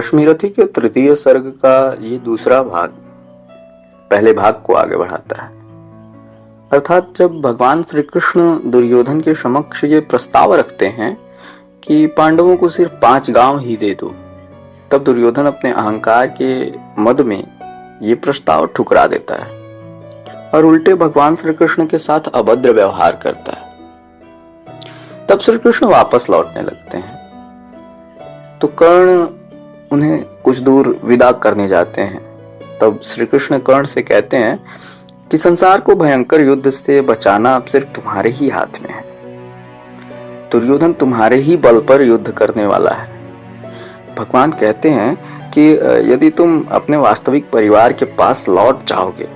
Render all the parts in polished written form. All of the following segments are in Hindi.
रश्मिरथी के तृतीय सर्ग का ये दूसरा भाग पहले भाग को आगे बढ़ाता है। अर्थात जब भगवान श्री कृष्ण दुर्योधन के समक्ष ये प्रस्ताव रखते हैं कि पांडवों को सिर्फ 5 गांव ही दे दो, तब दुर्योधन अपने अहंकार के मद में ये प्रस्ताव ठुकरा देता है और उल्टे भगवान श्री कृष्ण के साथ अभद्र व्यवहार करता है। तब श्री कृष्ण वापस लौटने लगते हैं तो कर्ण उन्हें कुछ दूर विदा करने जाते हैं। तब श्री कृष्ण कर्ण से कहते हैं कि संसार को भयंकर युद्ध से बचाना अब सिर्फ तुम्हारे ही हाथ में है। दुर्योधन तुम्हारे ही बल पर युद्ध करने वाला है। भगवान कहते हैं कि यदि तुम अपने वास्तविक परिवार के पास लौट जाओगे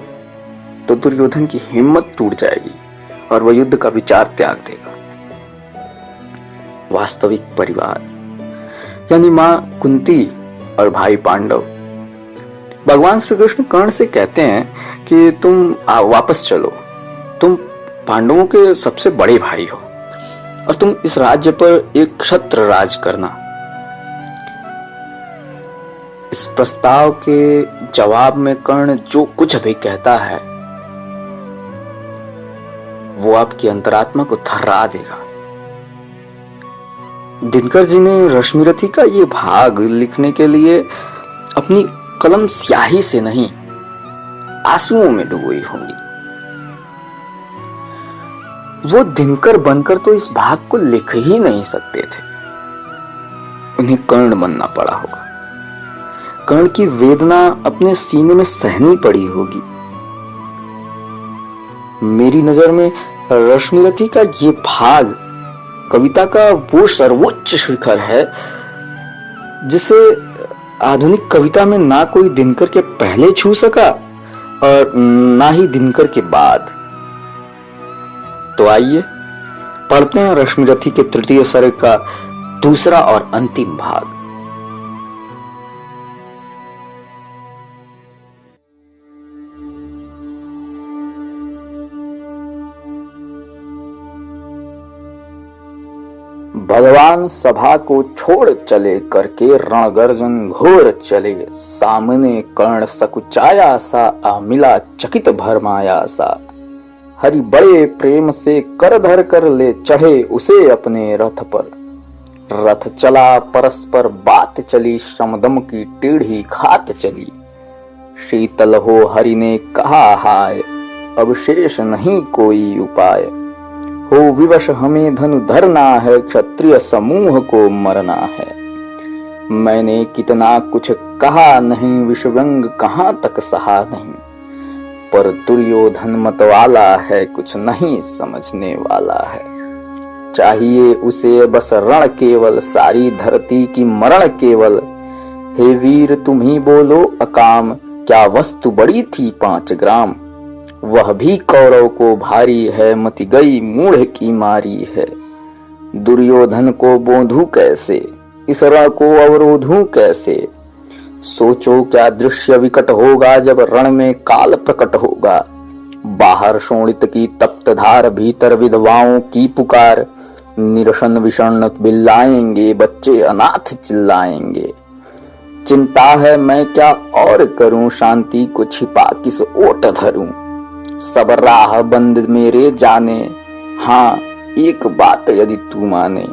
तो दुर्योधन की हिम्मत टूट जाएगी और वह युद्ध का विचार त्याग देगा। वास्तविक परिवार यानी मां कुंती और भाई पांडव। भगवान श्री कृष्ण कर्ण से कहते हैं कि तुम वापस चलो, तुम पांडवों के सबसे बड़े भाई हो और तुम इस राज्य पर एक क्षत्र राज करना। इस प्रस्ताव के जवाब में कर्ण जो कुछ भी कहता है वो आपकी अंतरात्मा को थर्रा देगा। दिनकर जी ने रश्मिरथी का ये भाग लिखने के लिए अपनी कलम स्याही से नहीं आंसुओं में डूबी होंगी। वो दिनकर बनकर तो इस भाग को लिख ही नहीं सकते थे, उन्हें कर्ण बनना पड़ा होगा। कर्ण की वेदना अपने सीने में सहनी पड़ी होगी। मेरी नजर में रश्मिरथी का ये भाग कविता का वो सर्वोच्च शिखर है जिसे आधुनिक कविता में ना कोई दिनकर के पहले छू सका और ना ही दिनकर के बाद। तो आइए पढ़ते हैं रश्मिरथी के तृतीय सर्ग का दूसरा और अंतिम भाग। भगवान सभा को छोड़ चले करके रणगर्जन घोर चले। सामने कर्ण सकुचाया सा आ मिला चकित भरमाया सा। हरि बड़े प्रेम से कर धर कर ले चढ़े उसे अपने रथ पर। रथ चला परस्पर बात चली श्रमदम की टेढ़ी खात चली। शीतल हो हरि ने कहा हाय अब शेष नहीं कोई उपाय। हो विवश हमें धनु धरना है क्षत्रिय समूह को मरना है। मैंने कितना कुछ कहा नहीं विषव्यंग कहाँ तक सहा नहीं। पर दुर्योधन मतवाला है कुछ नहीं समझने वाला है। चाहिए उसे बस रण केवल सारी धरती की मरण केवल। हे वीर तुम ही बोलो अकाम क्या वस्तु बड़ी थी 5 ग्राम। वह भी कौरव को भारी है मति गई मूढ़ की मारी है। दुर्योधन को बोंधू कैसे इस रण को अवरोधू कैसे। सोचो क्या दृश्य विकट होगा जब रण में काल प्रकट होगा। बाहर शोणित की तप्त धार भीतर विधवाओं की पुकार। निरसन विषण बिल्लाएंगे बच्चे अनाथ चिल्लाएंगे। चिंता है मैं क्या और करूं शांति को छिपा किस ओट धरूं। सब राह बंद मेरे जाने हाँ एक बात यदि तू माने।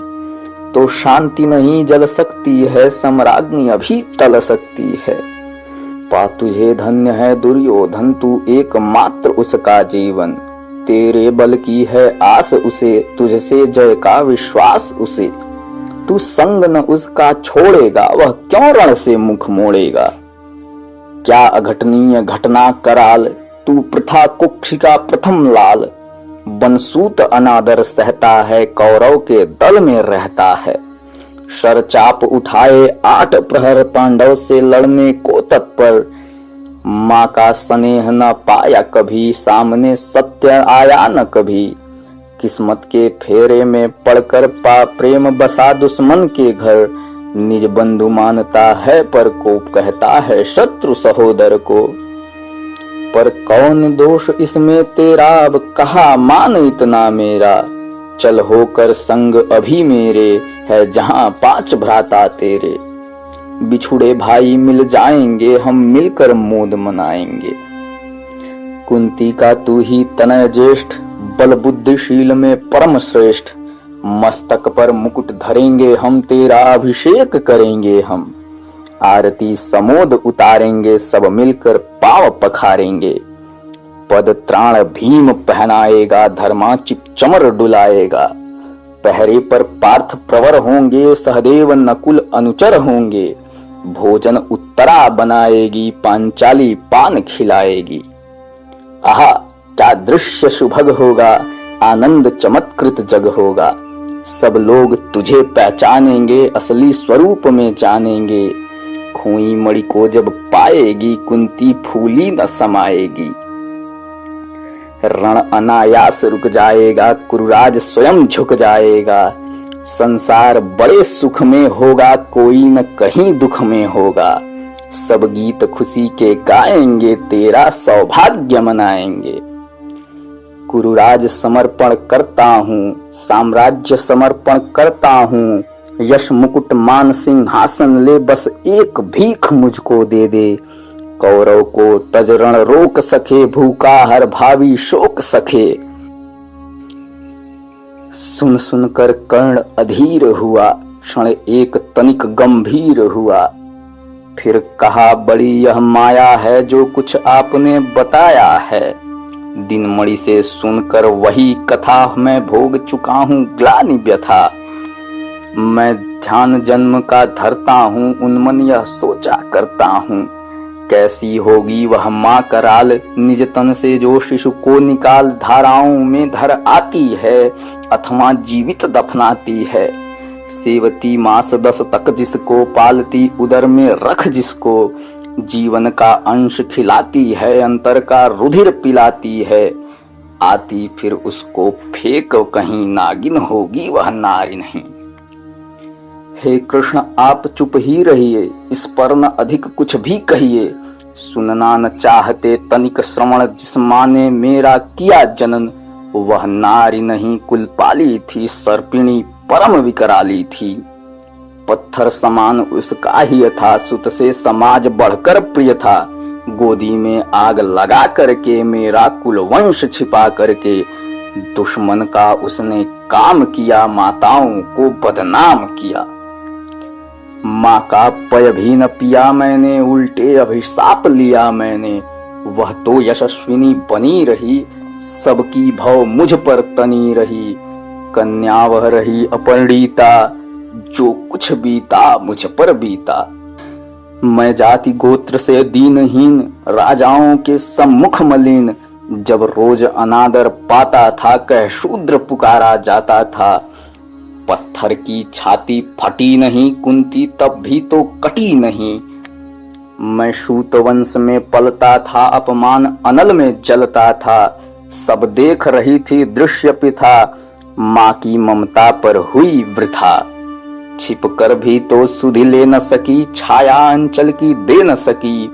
तो शांति नहीं जल सकती है सम्राज्ञी अभी टल सकती है। पा तुझे धन्य है दुर्योधन तू एकमात्र उसका जीवन। तेरे बल की है आस उसे तुझसे जय का विश्वास उसे। तू संग न उसका छोड़ेगा वह क्यों रण से मुख मोड़ेगा। क्या अघटनीय घटना कराल तू प्रथा कुक्षिका प्रथम लाल। बनसूत अनादर सहता है कौरव के दल में रहता है। शरचाप उठाए 8 प्रहर पांडव से लड़ने को तत्पर। माँ का स्नेह न पाया कभी सामने सत्य आया न कभी। किस्मत के फेरे में पड़कर पा प्रेम बसा दुश्मन के घर। निज बंधु मानता है पर को कहता है शत्रु सहोदर को। पर कौन दोष इसमें तेरा अब कहा मान इतना मेरा। चल होकर संग अभी मेरे है जहां 5 भ्राता तेरे। बिछुड़े भाई मिल जाएंगे, हम मिलकर मोद मनाएंगे। कुंती का तू ही तनय ज्येष्ठ, बल बुद्धिशील में परम श्रेष्ठ। मस्तक पर मुकुट धरेंगे हम, तेरा अभिषेक करेंगे हम। आरती समोद उतारेंगे, सब मिलकर पाव पखारेंगे। पद त्राण भीम पहनाएगा, धर्माचिप चमर डुलाएगा। पहरे पर पार्थ प्रवर होंगे, सहदेव नकुल अनुचर होंगे। भोजन उत्तरा बनाएगी, पांचाली पान खिलाएगी। आहा क्या दृश्य सुभग होगा, आनंद चमत्कृत जग होगा। सब लोग तुझे पहचानेंगे, असली स्वरूप में जानेंगे। खोई मणि को जब पाएगी, कुंती फूली न समाएगी। रण अनायास रुक जाएगा, कुरुराज स्वयं झुक जाएगा। संसार बड़े सुख में होगा, कोई न कहीं दुख में होगा। सब गीत खुशी के गाएंगे, तेरा सौभाग्य मनाएंगे। कुरुराज समर्पण करता हूँ, साम्राज्य समर्पण करता हूँ। यश मुकुट मान सिंहासन ले, बस एक भीख मुझको दे दे। कौरव को तज रण रोक सके, भूखा हर भावी शोक सके। सुन सुनकर कर्ण अधीर हुआ, क्षण एक तनिक गंभीर हुआ। फिर कहा बड़ी यह माया है, जो कुछ आपने बताया है। दिन मणि से सुनकर वही कथा, मैं भोग चुका हूँ ग्लानि व्यथा। मैं ध्यान जन्म का धरता हूँ, उन्मन यह सोचा करता हूँ। कैसी होगी वह माँ कराल, निज तन से जो शिशु को निकाल। धाराओं में धर आती है, अथवा जीवित दफनाती है। सेवती मास 10 तक जिसको, पालती उदर में रख जिसको। जीवन का अंश खिलाती है, अंतर का रुधिर पिलाती है। आती फिर उसको फेंक कहीं, नागिन होगी वह नारी नहीं। हे कृष्ण आप चुप ही रहिए, इस पर न अधिक कुछ भी कहिए। सुनना न चाहते तनिक श्रवण, जिस माँ ने मेरा किया जनन। वह नारी नहीं कुलपाली थी, सर्पिणी परम विकराली थी। पत्थर समान उसका ही था, सुत से समाज बढ़कर प्रिय था। गोदी में आग लगा करके, मेरा कुल वंश छिपा करके। दुश्मन का उसने काम किया, माताओं को बदनाम किया। माँ का पय भी न पिया मैंने, उल्टे अभिशाप लिया मैंने। वह तो यशस्विनी बनी रही, सबकी भव मुझ पर तनी रही। कन्या वह रही अपरिणीता, जो कुछ बीता मुझ पर बीता। मैं जाति गोत्र से दीनहीन, राजाओं के सम्मुख मलिन। जब रोज अनादर पाता था, कह शूद्र पुकारा जाता था। पत्थर की छाती फटी नहीं, कुंती तब भी तो कटी नहीं। मैं सूत वंश में पलता था, अपमान अनल में जलता था। सब देख रही थी दृश्य पिथा, माँ की ममता पर हुई वृथा। छिप कर भी तो सुधि ले न सकी, छाया अंचल की दे न सकी।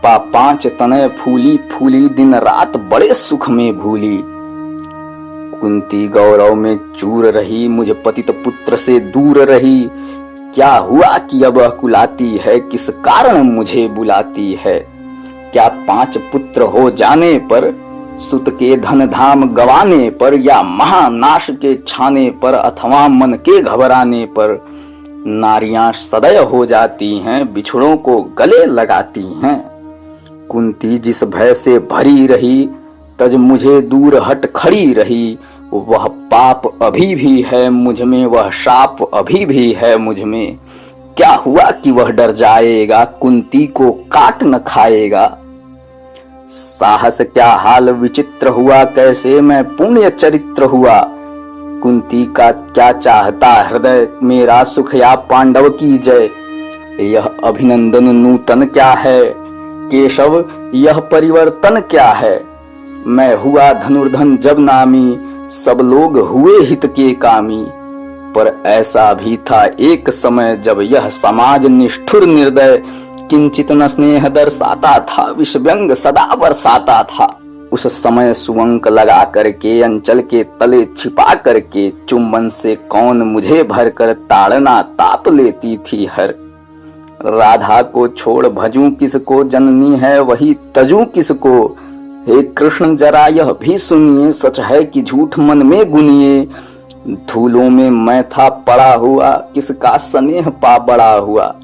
5 तनय फूली फूली, दिन रात बड़े सुख में भूली। कुंती गौरव में चूर रही, मुझ पतित पुत्र से दूर रही। क्या हुआ कि अब कुलाती है, किस कारण मुझे बुलाती है। क्या 5 पुत्र हो जाने पर, सुत के धन धाम गवाने पर, या महानाश के छाने पर, अथवा मन के घबराने पर। नारियां सदैव हो जाती हैं, बिछड़ों को गले लगाती हैं। कुंती जिस भय से भरी रही, तज मुझे दूर हट खड़ी रही। वह पाप अभी भी है मुझ में, वह शाप अभी भी है मुझ में। क्या हुआ कि वह डर जाएगा, कुंती को काट न खाएगा। साहस क्या हाल विचित्र हुआ, कैसे मैं पुण्य चरित्र हुआ। कुंती का क्या चाहता हृदय, मेरा सुख या पांडव की जय। यह अभिनंदन नूतन क्या है, केशव यह परिवर्तन क्या है। मैं हुआ धनुर्धन जब नामी, सब लोग हुए हित के कामी। पर ऐसा भी था एक समय, जब यह समाज निष्ठुर निर्दय। किंचित न स्नेह दर्शाता था, विष व्यंग सदा बरसाता था। उस समय सुअंक लगा करके, अंचल के तले छिपा करके, चुंबन से कौन मुझे भरकर ताड़ना ताप लेती थी हर। राधा को छोड़ भजूं किसको, जननी है वही तजूं किसको। हे कृष्ण जरा यह भी सुनिए, सच है कि झूठ मन में गुनिए। धूलों में मैं था पड़ा हुआ, किसका स्नेह पा बड़ा हुआ।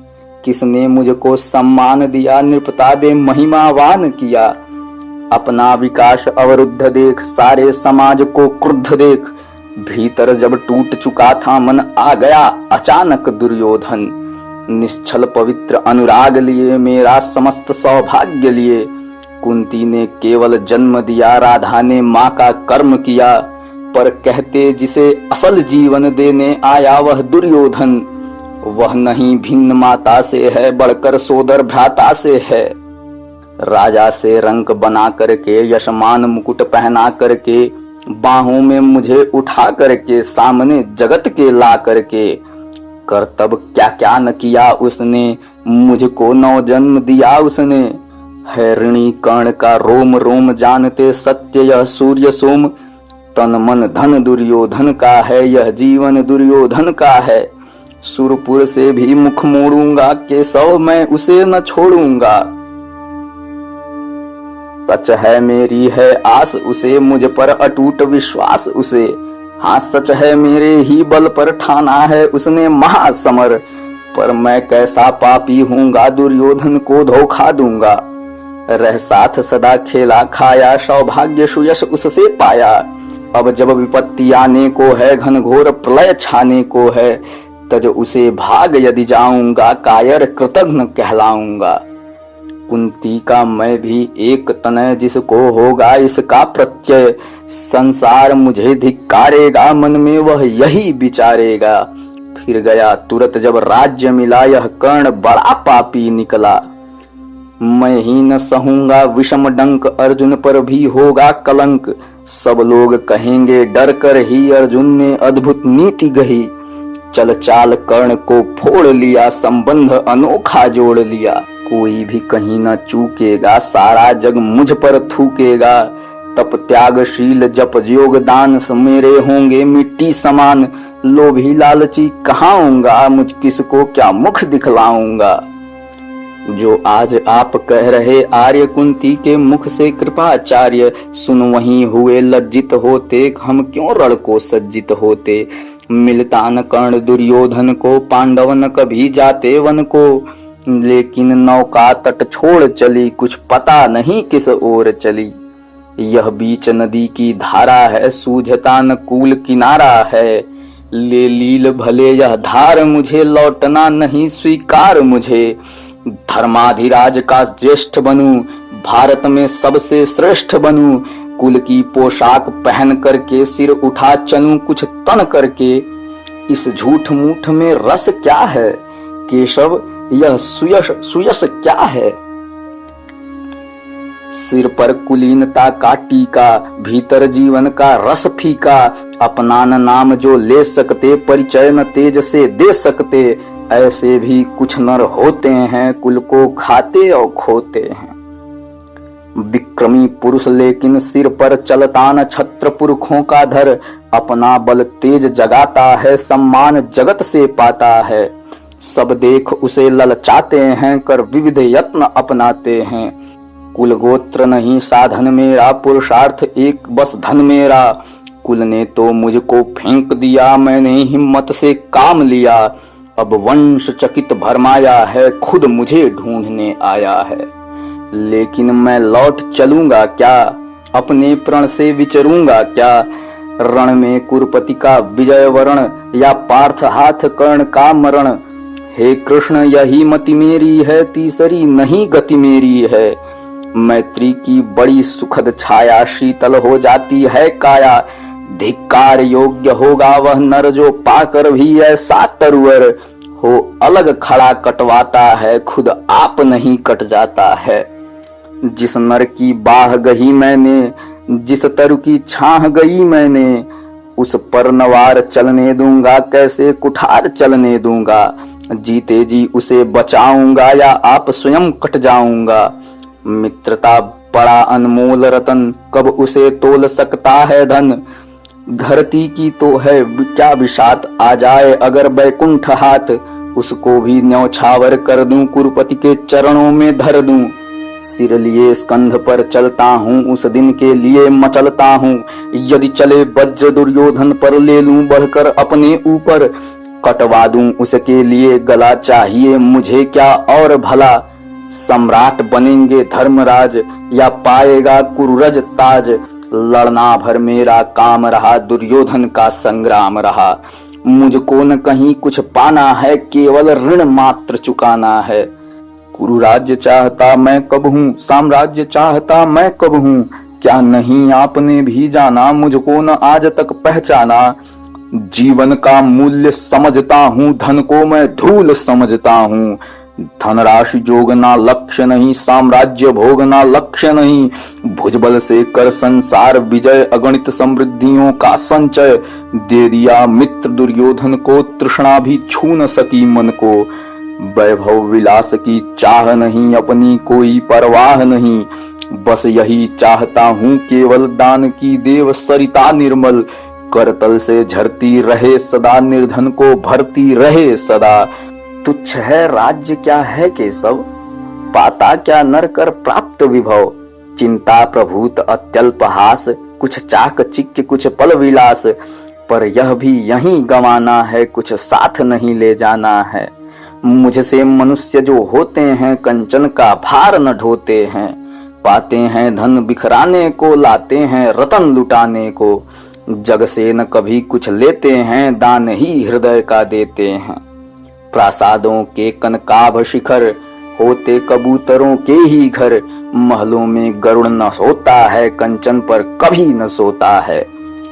किसने मुझको सम्मान दिया, नृपता दे महिमावान किया। अपना विकास अवरुद्ध देख, सारे समाज को क्रुद्ध देख। भीतर जब टूट चुका था मन, आ गया अचानक दुर्योधन। निश्चल पवित्र अनुराग लिए, मेरा समस्त सौभाग्य लिए। कुंती ने केवल जन्म दिया, राधा ने माँ का कर्म किया। पर कहते जिसे असल जीवन देने आया वह दुर्योधन, वह नहीं भिन्न माता से है, बढ़कर सोदर भ्राता से है। राजा से रंक बना करके, यशमान मुकुट पहना करके, बाहों में मुझे उठा करके, सामने जगत के ला करके। कर्तव्य क्या क्या न किया उसने, मुझको नौ जन्म दिया उसने। है ऋणी कर्ण का रोम रोम जानते, सत्य यह सूर्य सोम। तन मन धन दुर्योधन का है, यह जीवन दुर्योधन का है। सुरपुर से भी मुख मोड़ूंगा, केशव मैं उसे न छोड़ूंगा। सच है मेरी है आस उसे, मुझ पर अटूट विश्वास उसे। हाँ सच है मेरे ही बल पर ठाना है उसने महासमर। पर मैं कैसा पापी हूँगा, दुर्योधन को धोखा दूंगा। रह साथ सदा खेला खाया, सौभाग्य सुयश उससे पाया। अब जब विपत्ति आने को है, घनघोर प्रलय छाने को है, तज उसे भाग यदि जाऊंगा, कायर कृतघ्न कहलाऊंगा। कुंती का मैं भी एक तनय, जिसको होगा इसका प्रत्यय। संसार मुझे धिक्कारेगा, मन में वह यही विचारेगा। फिर गया तुरंत जब राज्य मिला, यह कर्ण बड़ा पापी निकला। मैं ही न सहूंगा विषम डंक, अर्जुन पर भी होगा कलंक। सब लोग कहेंगे डर कर ही, अर्जुन ने अद्भुत नीति गही। चल चाल कर्ण को फोड़ लिया, संबंध अनोखा जोड़ लिया। कोई भी कहीं न चूकेगा, सारा जग मुझ पर थूकेगा। तप त्यागशील जप योग दान, मेरे होंगे मिट्टी समान। लोभी लालची कहाऊंगा, मुझ किसको क्या मुख दिखलाऊंगा। जो आज आप कह रहे आर्य, कुंती के मुख से कृपाचार्य। सुन वहीं हुए लज्जित होते, हम क्यों रण को सज्जित होते। मिलता न कर्ण दुर्योधन को, पांडव न कभी जाते वन को। लेकिन नौका तट छोड़ चली, कुछ पता नहीं किस ओर चली। यह बीच नदी की धारा है, सूझता न कूल किनारा है। ले लील भले यह धार मुझे, लौटना नहीं स्वीकार मुझे। धर्माधिराज का ज्येष्ठ बनूं, भारत में सबसे श्रेष्ठ बनूं। कुल की पोशाक पहन करके, सिर उठा चलूं कुछ तन करके। इस झूठ मूठ में रस क्या है, केशव यह सुयश क्या है। सिर पर कुलीनता का टीका, भीतर जीवन का रस फीका। अपना न नाम जो ले सकते, परिचय न तेज से दे सकते। ऐसे भी कुछ नर होते हैं, कुल को खाते और खोते हैं। विक्रमी पुरुष लेकिन सिर पर चलता न छत्र पुरखों का धर। अपना बल तेज जगाता है, सम्मान जगत से पाता है। सब देख उसे ललचाते हैं, कर विविध यत्न अपनाते हैं। कुल गोत्र नहीं साधन मेरा, पुरुषार्थ एक बस धन मेरा। कुल ने तो मुझको फेंक दिया, मैंने हिम्मत से काम लिया। अब वंश चकित भरमाया है, खुद मुझे ढूंढने आया है। लेकिन मैं लौट चलूंगा क्या, अपने प्रण से विचरूंगा क्या। रण में कुरुपति का विजय वरण, या पार्थ हाथ कर्ण का मरण। हे कृष्ण यही मति मेरी है, तीसरी नहीं गति मेरी है। मैत्री की बड़ी सुखद छाया, शीतल हो जाती है काया। धिक्कार योग्य होगा वह नर, जो पाकर भी ऐसा तरुवर हो। अलग खड़ा कटवाता है, खुद आप नहीं कट जाता है। जिस नर की बाह गही मैंने, जिस तरु की छाह गई मैंने। उस पर नवार चलने दूंगा, कैसे कुठार चलने दूंगा। जीते जी उसे बचाऊंगा, या आप स्वयं कट जाऊंगा। मित्रता बड़ा अनमोल रतन, कब उसे तोल सकता है धन। धरती की तो है क्या विषात, आ जाए अगर बैकुंठ हाथ। उसको भी न्यौछावर कर दूं, कुरुपति के चरणों में धर दूं। सिर लिए स्कंध पर चलता हूँ, उस दिन के लिए मचलता हूँ। यदि चले वज्र दुर्योधन पर, ले लूं बढ़कर अपने ऊपर। कटवा दूं उसके लिए गला, चाहिए मुझे क्या और भला। सम्राट बनेंगे धर्मराज, या पाएगा कुरुरज ताज। लड़ना भर मेरा काम रहा, दुर्योधन का संग्राम रहा। मुझको न कहीं कुछ पाना है, केवल ऋण मात्र चुकाना है। कुरु राज्य चाहता मैं कब हूँ, साम्राज्य चाहता मैं कब हूँ। क्या नहीं आपने भी जाना, मुझको न आज तक पहचाना। जीवन का मूल्य समझता हूँ, धन को मैं धूल समझता हूँ। धनराशि जोगना लक्ष्य नहीं, साम्राज्य भोगना लक्ष्य नहीं। भुजबल से कर संसार विजय, अगणित समृद्धियों का संचय। दे दिया मित्र दुर्योधन को, तृष्णा भी छू न सकी मन को। वैभव विलास की चाह नहीं, अपनी कोई परवाह नहीं। बस यही चाहता हूँ केवल, दान की देव सरिता निर्मल। करतल से झरती रहे सदा, निर्धन को भरती रहे सदा। तुच्छ है राज्य क्या है केशव, पाता क्या नर कर प्राप्त विभव। चिंता प्रभूत अत्यल्प हास, कुछ चाक चिक्क कुछ पल विलास। पर यह भी यहीं गंवाना है, कुछ साथ नहीं ले जाना है। मुझसे मनुष्य जो होते हैं, कंचन का भार न ढोते हैं। पाते हैं धन बिखराने को, लाते हैं रतन लुटाने को। जग से न कभी कुछ लेते हैं, दान ही हृदय का देते हैं। प्रासादों के कनकाभ शिखर, होते कबूतरों के ही घर। महलों में गरुड़ न सोता है, कंचन पर कभी न सोता है।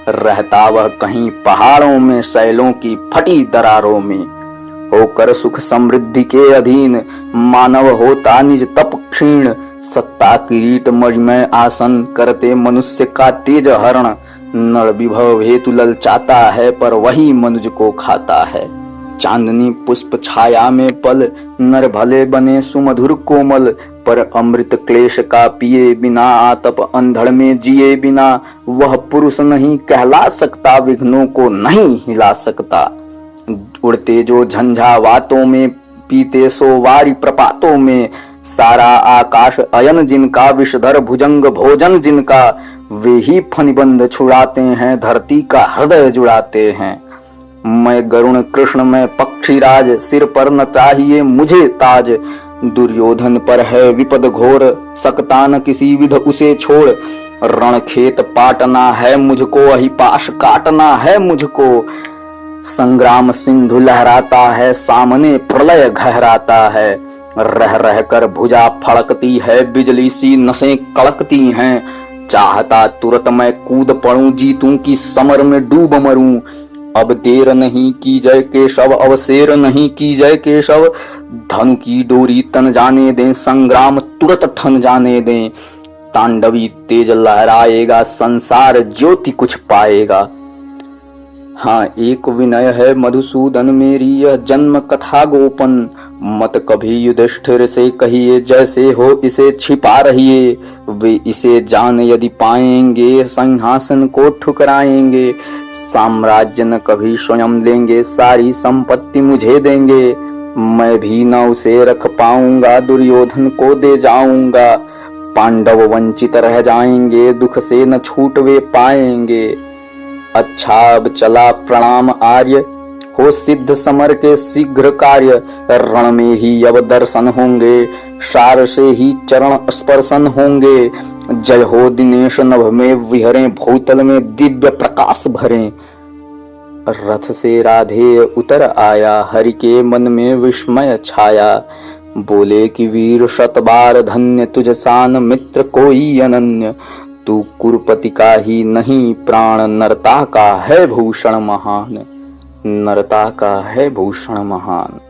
रहता वह कहीं पहाड़ों में, शैलों की फटी दरारों में। होकर सुख समृद्धि के अधीन, मानव होता निज तप क्षीण। सत्ता किरीट मणिमय आसन, करते मनुष्य का तेज हरण। नर विभव हेतु ललचाता है, पर वही मनुज को खाता है। चांदनी पुष्प छाया में पल, नर भले बने सुमधुर कोमल। पर अमृत क्लेश का पिए बिना, आतप अंधड़ में जिए बिना। वह पुरुष नहीं कहला सकता, विघ्नों को नहीं हिला सकता। उड़ते जो झंझावातों में, पीते सो वारी प्रपातों में। सारा आकाश अयन जिनका, विषधर भुजंग भोजन जिनका। वे ही फनिबंध छुड़ाते हैं, धरती का हृदय जुड़ाते हैं। मैं गरुण कृष्ण में पक्षीराज, सिर पर न चाहिए मुझे ताज। दुर्योधन पर है विपद घोर, सकता न किसी विध उसे छोड़। रण खेत पाटना है मुझको, अहिपाश काटना है मुझको। संग्राम सिंधु लहराता है, सामने प्रलय गहराता है। रह रह कर भुजा फड़कती है, बिजली सी नसें कड़कती हैं। चाहता तुरंत मैं कूद पड़ूं, जीतूं की समर में डूब मरूं। अब देर नहीं की जय केशव, अवसेर नहीं की जय केशव। धनु की डोरी तन जाने दें, संग्राम तुरंत ठन जाने दें। तांडवी तेज लहराएगा, संसार ज्योति कुछ पाएगा। हाँ, एक विनय है मधुसूदन मेरी, यह जन्म कथा गोपन। मत कभी युधिष्ठिर से कहिए, जैसे हो इसे छिपा रहिए। वे इसे जान यदि पाएंगे, सिंहासन को ठुकराएंगे। साम्राज्य न कभी स्वयं लेंगे, सारी संपत्ति मुझे देंगे। मैं भी न उसे रख पाऊंगा, दुर्योधन को दे जाऊंगा। पांडव वंचित रह जाएंगे, दुख से न छूट वे पाएंगे। अच्छा अब चला प्रणाम आर्य, हो सिद्ध समर के शीघ्र कार्य। रण में ही अब दर्शन होंगे, सार से ही चरण स्पर्शन होंगे। जय हो दिनेश नभ में विहरें, भूतल में दिव्य प्रकाश भरें। रथ से राधे उतर आया, हरि के मन में विस्मय छाया। बोले कि वीर शतबार धन्य, तुझ सान मित्र कोई अनन्य। तू कुरुपति का ही नहीं प्राण, नरता का है भूषण महान। नरता का है भूषण महान।